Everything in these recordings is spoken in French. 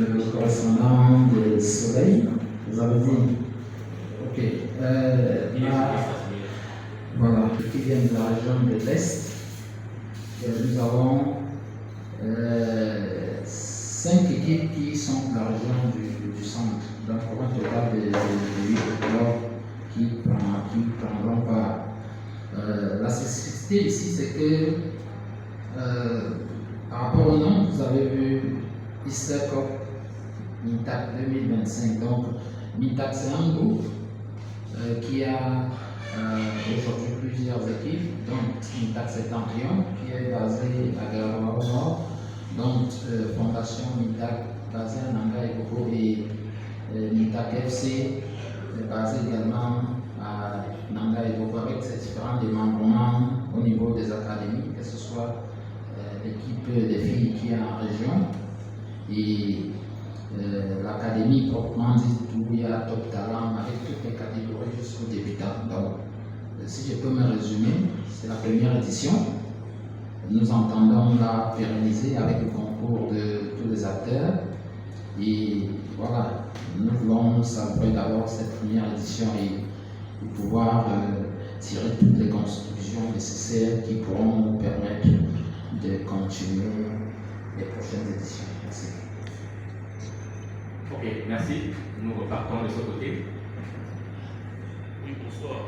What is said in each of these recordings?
le correspondant de Soleil. Vous avez dit. Ok. Voilà, qui viennent de la région de l'Est. Nous avons 5 équipes qui sont de la région du centre. Donc, pour un total de 8 clubs qui prendront part. La spécificité ici, c'est que par rapport au nom, vous avez vu Easter Cup MINTAC 2025. Donc, MINTAC, c'est un groupe qui a aujourd'hui plusieurs équipes. Donc, MINTAC Septentrion, qui est basé à Garawa au nord. Donc, Fondation MINTAC basée à Nanga et Koko, et MINTAC FC basé également à Nanga et Koko, avec ses différents démembrements au niveau des académies, que ce soit l'équipe des filles qui est en région et l'académie proprement dite où il y a top talent avec toutes les catégories jusqu'aux débutants. Donc, si je peux me résumer, c'est la première édition. Nous entendons la pérenniser avec le concours de tous les acteurs. Et voilà, nous voulons savourer d'abord cette première édition et pouvoir tirer toutes les constructions nécessaires qui pourront nous permettre de continuer les prochaines éditions. Merci. Ok, merci. Nous repartons de ce côté. Oui, bonsoir.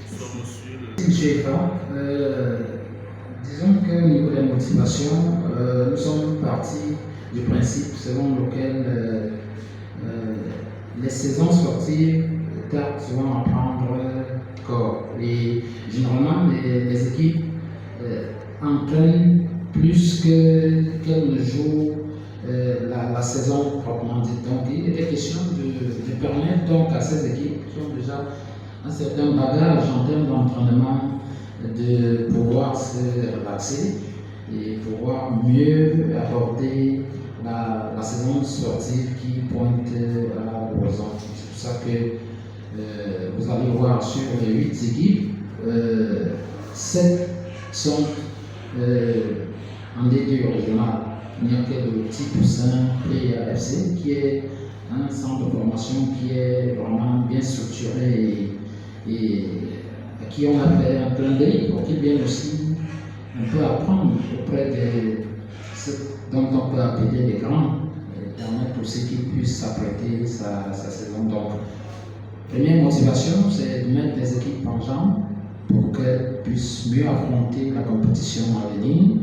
Bonsoir, monsieur. Monsieur disons qu'au niveau des motivations, nous sommes partis du principe selon lequel les saisons sportives tardent souvent à prendre corps. Et généralement, les équipes entraînent plus qu'elles ne jouent la saison proprement dite. Donc, il était question de permettre donc à ces équipes qui ont déjà un certain bagage en termes d'entraînement de pouvoir se relaxer et pouvoir mieux aborder la saison sportive qui pointe à l'horizon. C'est pour ça que vous allez voir sur les 8 équipes, 7 sont en D2 régional. Il n'y a que le petit poussin PAFC qui est un centre de formation qui est vraiment bien structuré et à qui on a fait un clin d'œil pour qu'ils viennent aussi un peu apprendre auprès de ce dont on peut appeler les grands et permettre aussi qu'ils puissent s'apprêter sa saison. Donc, première motivation, c'est de mettre les équipes en jambes pour qu'elles puissent mieux affronter la compétition à venir.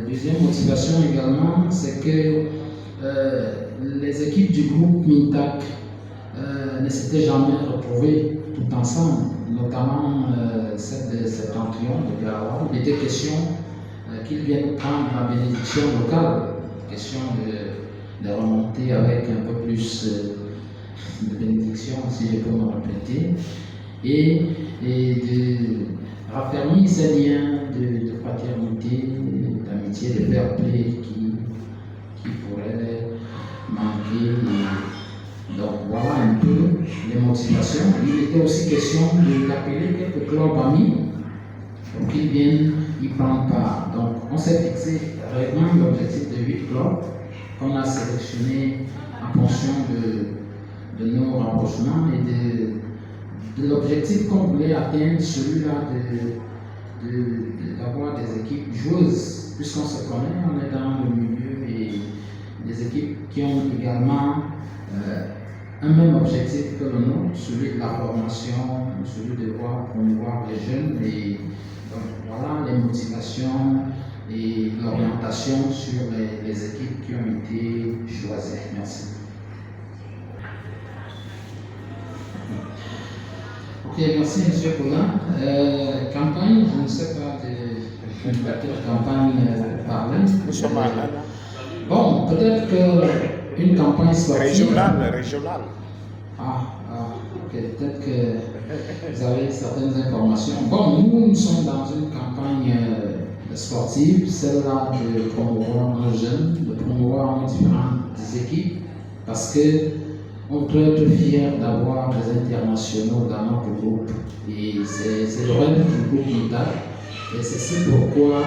Deuxième motivation également, c'est que les équipes du groupe MINTAC ne s'étaient jamais retrouvées tout ensemble, notamment celle de Septentrion, de Garawa. Il était question qu'ils viennent prendre la bénédiction locale, question de remonter avec un peu plus de bénédiction, si je peux me répéter, et de raffermir ces liens de fraternité, d'amitié, de fair play qui pourraient manquer. Donc voilà un peu les motivations. Il était aussi question d'appeler quelques clubs amis pour qu'ils viennent y prendre part. Donc on s'est fixé réellement l'objectif de 8 clubs qu'on a sélectionnés en fonction de nos rapprochements et de l'objectif qu'on voulait atteindre, celui-là d'avoir des équipes joueuses, puisqu'on se connaît, on est dans le milieu et des équipes qui ont également un même objectif que le nôtre, celui de la formation, celui de promouvoir les jeunes. Et donc voilà les motivations et l'orientation sur les équipes qui ont été choisies. Merci. Ok, merci M. Poulin. Campagne, je ne sais pas de quelle campagne parler. Nous sommes à là. Bon, peut-être qu'une campagne sportive. Régional. Ok, peut-être que vous avez certaines informations. Bon, nous sommes dans une campagne sportive, celle-là de promouvoir nos jeunes, de promouvoir nos différentes équipes, parce que on peut être fier d'avoir des internationaux dans notre groupe. Et c'est le rêve du groupe MINTAC. Et c'est pourquoi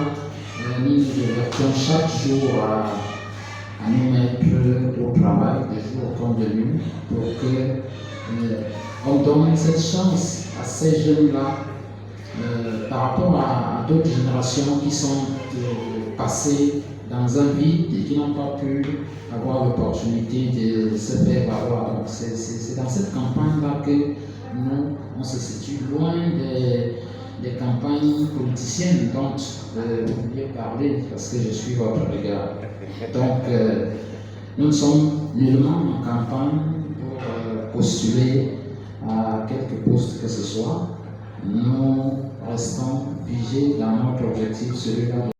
nous nous divertons chaque jour à nous au travail, de jour comme de nuit, pour que on donne cette chance à ces jeunes-là par rapport à d'autres générations qui sont passées dans un vide et qui n'ont pas pu avoir l'opportunité de se faire valoir. Donc c'est dans cette campagne-là que nous, on se situe loin des campagnes politiciennes dont vous vouliez parler, parce que je suis votre regard. Donc, nous ne sommes nullement en campagne pour postuler à quelque poste que ce soit. Nous restons figés dans notre objectif, celui-là